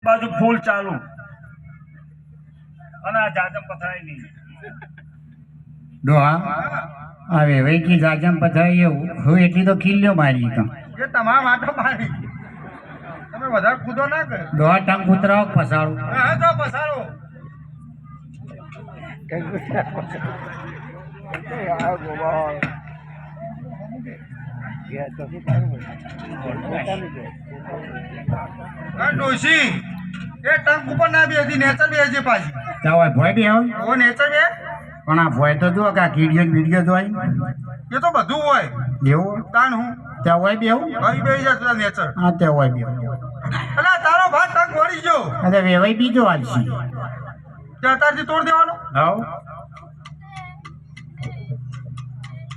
બાજુ ફૂલ ચાલુ અને આ જાજમ પથરાય નહીં ડોહા આવે વૈકી જાજમ પથરાય એવું હું એટલી તો ખીલ્યો મારી તો એ તમારા વાટો મારી તમે વધારે કૂદો ના કર ડોહા ટંગ ઉતરાવો પસાડો હા તો પસારો ડોશી એ ટંક ઉપર ના બેસી નેચર બેસી પાછી ત્યાં હોય ભોય બી આવે ઓ નેચર બે પણ આ ભોય તો જુઓ કે આ વિડીયો જોઈ એ તો બધું હોય એવું તાણ હું ત્યાં હોય બી આવું ભાઈ બેસી જતો નેચર હા ત્યાં હોય બી અલા તારો ભાત ટંક વળી ગયો અરે વેવાઈ બીજો હાલશી ત્યાં તારથી તોડ દેવાનો હાવ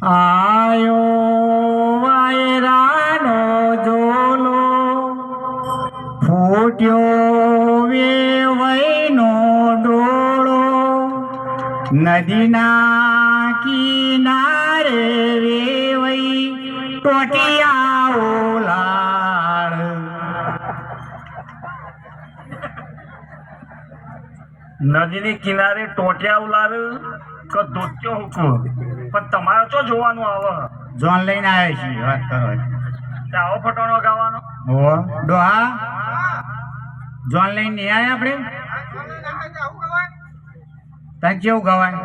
આયો વાયરાનો જોલો ફૂટ્યો વેવઈનો ડોળો નદીના કિનારે વેવઈ ટોટિયા ઓલાળ નદીની કિનારે ટોટિયા ઉલાર કે ધોત્યો હુકું પણ તમારે તો જોવાનું આવે જોન લઈને આવ્યા છીએ વાત કરો આવો ફટોણો ગાવાનો હો ડોહા જોન લઈને નહીં આવ્યા આપણે ત્યાં કેવું ગવાય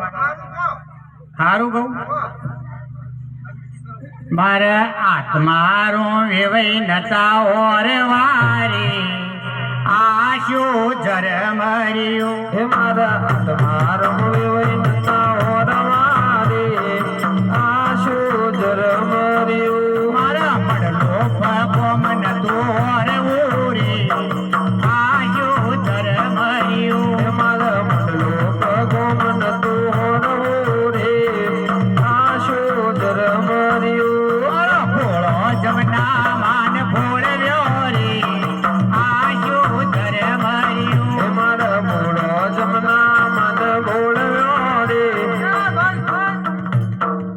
સારું કહું મારે આત્મારો વેવઈ નતા ઓર વારે આશો જર મર્યો હે મારા આત્મારો વેવઈ નતા ઓર વારે આશો જર મર્યો મારા મડલો ફકો મન દોર ઓરે આશો જર મર્યો હે મારા મડલો ફકો મન દોર ઓરે આશો જર મર્યો મારા ભોળો જમના માન ભોળવ્યો રે આશો જર મર્યો હે મારા ભોળો જમના માન ભોળવ્યો રે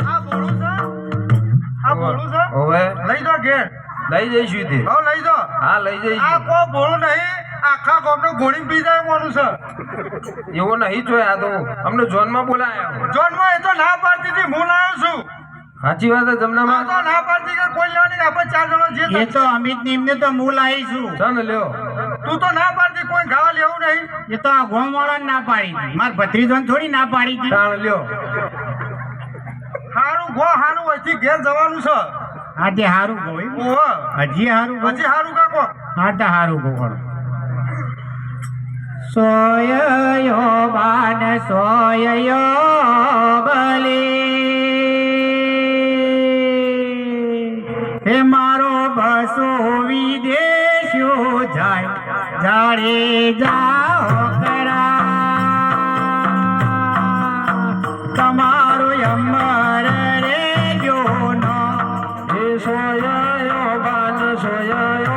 આ બોલું છે આ બોલું છે હવે લઈ જો ઘેર લઈ જઈશું તે હો લઈ જો હા લઈ આ જઈશું કો બોલું નહીં આખા ગામનો ગોળી પી જાય મોનું છે એવો નહીં જોયા તો અમને જોનમાં બોલાયા જોનમાં એ તો ના પાડતી હતી હું લાવ્યો છું સાચી વાત છે આ જમનામાં તો ના પાડતી કે કોઈ લેવાની આપણે ચાર જણો જે એ તો અમિત ને એમને તો હું લાવીશું ચાલ લ્યો તું તો ના પાડતી કોઈ ખાવા લેવું નહીં એ તો આ ગોમવાળા ના પાડી હતી માર ભત્રીજોને થોડી ના પાડી હતી ચાલ લ્યો હારું ગો હારું અહીંથી ઘેર જવાનું છે હા તે હારું ગયું ઓહો હજી હારું ગયું હજી હારું કાકો હા તો હારું ગયું સોયયો બાન સોયયો બલી હે મારો બસો વિદેશો જાય જાડે જાઓ કરા તમારો અમર રે જોનો હે સોયયો બાન સોયયો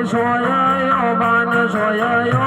સોયયો બાન સોયયો